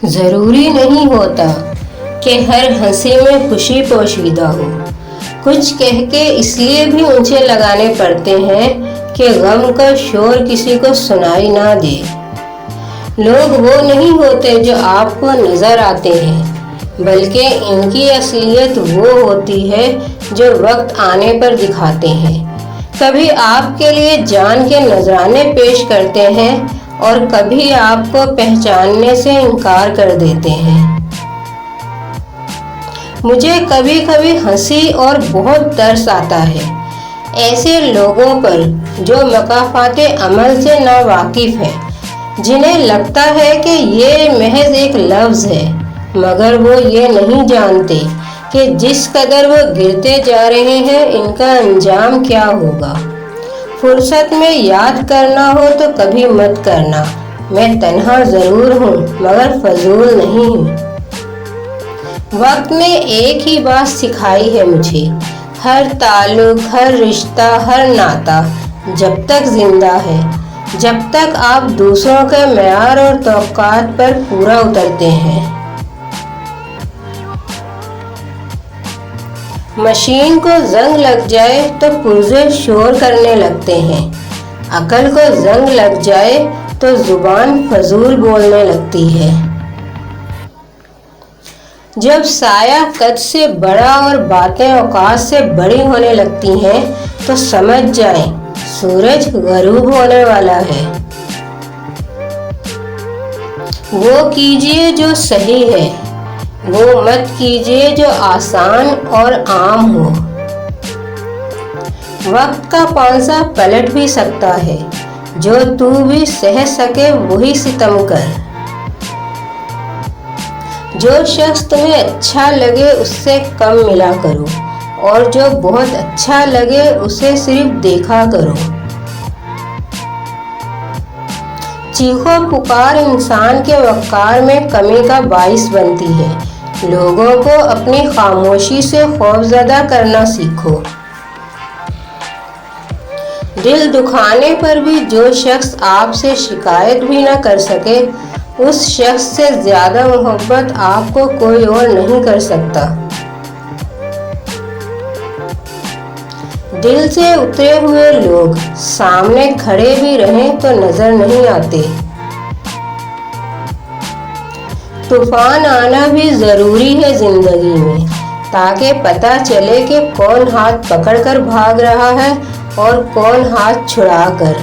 ضروری نہیں ہوتا کہ ہر ہنسی میں خوشی پوشیدہ ہو۔ کچھ کہہ کے اس لیے بھی اونچے لگانے پڑتے ہیں کہ غم کا شور کسی کو سنائی نہ دے۔ لوگ وہ نہیں ہوتے جو آپ کو نظر آتے ہیں، بلکہ ان کی اصلیت وہ ہوتی ہے جو وقت آنے پر دکھاتے ہیں۔ کبھی آپ کے لیے جان کے نذرانے پیش کرتے ہیں اور کبھی آپ کو پہچاننے سے انکار کر دیتے ہیں۔ مجھے کبھی کبھی ہنسی اور بہت ترس آتا ہے ایسے لوگوں پر جو مقافات عمل سے ناواقف ہیں، جنہیں لگتا ہے کہ یہ محض ایک لفظ ہے، مگر وہ یہ نہیں جانتے کہ جس قدر وہ گرتے جا رہے ہیں ان کا انجام کیا ہوگا۔ فرصت میں یاد کرنا ہو تو کبھی مت کرنا، میں تنہا ضرور ہوں مگر فضول نہیں ہوں۔ وقت نے ایک ہی بات سکھائی ہے مجھے، ہر تعلق، ہر رشتہ، ہر ناطہ جب تک زندہ ہے، جب تک آپ دوسروں کے معیار اور توقعات پر پورا اترتے ہیں۔ مشین کو زنگ لگ جائے تو پرزے شور کرنے لگتے ہیں، عقل کو زنگ لگ جائے تو زبان فضول بولنے لگتی ہے۔ جب سایہ قد سے بڑا اور باتیں اوقات سے بڑی ہونے لگتی ہیں تو سمجھ جائیں سورج غروب ہونے والا ہے۔ وہ کیجئے جو صحیح ہے، وہ مت کیجئے جو آسان اور عام ہو۔ وقت کا پانسا پلٹ بھی سکتا ہے، جو تو بھی سہ سکے وہی ستم کر۔ جو شخص تمہیں اچھا لگے اس سے کم ملا کرو، اور جو بہت اچھا لگے اسے صرف دیکھا کرو۔ چیخو پکار انسان کے وقار میں کمی کا باعث بنتی ہے۔ لوگوں کو اپنی خاموشی سے خوفزدہ کرنا سیکھو۔ دل دکھانے پر بھی جو شخص آپ سے شکایت بھی نہ کر سکے، اس شخص سے زیادہ محبت آپ کو کوئی اور نہیں کر سکتا۔ دل سے اترے ہوئے لوگ سامنے کھڑے بھی رہیں تو نظر نہیں آتے۔ طوفان آنا بھی ضروری ہے زندگی میں، تاکہ پتہ چلے کہ کون ہاتھ پکڑ کر بھاگ رہا ہے اور کون ہاتھ چھڑا کر۔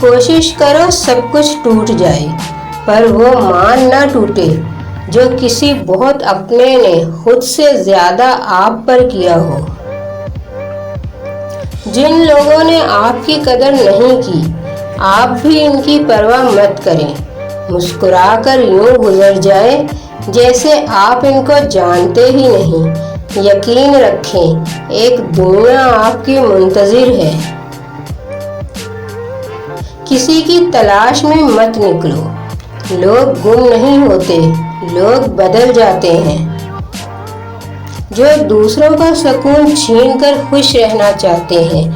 کوشش کرو سب کچھ ٹوٹ جائے، پر وہ مان نہ ٹوٹے جو کسی بہت اپنے نے خود سے زیادہ آپ پر کیا ہو۔ جن لوگوں نے آپ کی قدر نہیں کی، آپ بھی ان کی پرواہ مت کریں۔ مسکرا کر یوں گزر جائیں جیسے آپ ان کو جانتے ہی نہیں۔ یقین رکھیں ایک دنیا آپ کی منتظر ہے۔ کسی کی تلاش میں مت نکلو، لوگ گم نہیں ہوتے، لوگ بدل جاتے ہیں۔ جو دوسروں کا سکون چھین کر خوش رہنا چاہتے ہیں،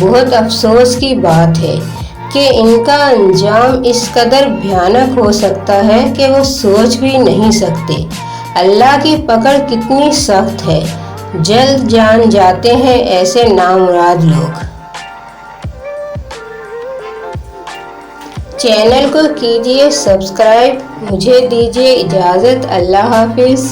بہت افسوس کی بات ہے کہ ان کا انجام اس قدر بھیانک ہو سکتا ہے کہ وہ سوچ بھی نہیں سکتے۔ اللہ کی پکڑ کتنی سخت ہے، جلد جان جاتے ہیں ایسے نامراد لوگ۔ چینل کو کیجیے سبسکرائب۔ مجھے دیجیے اجازت۔ اللہ حافظ۔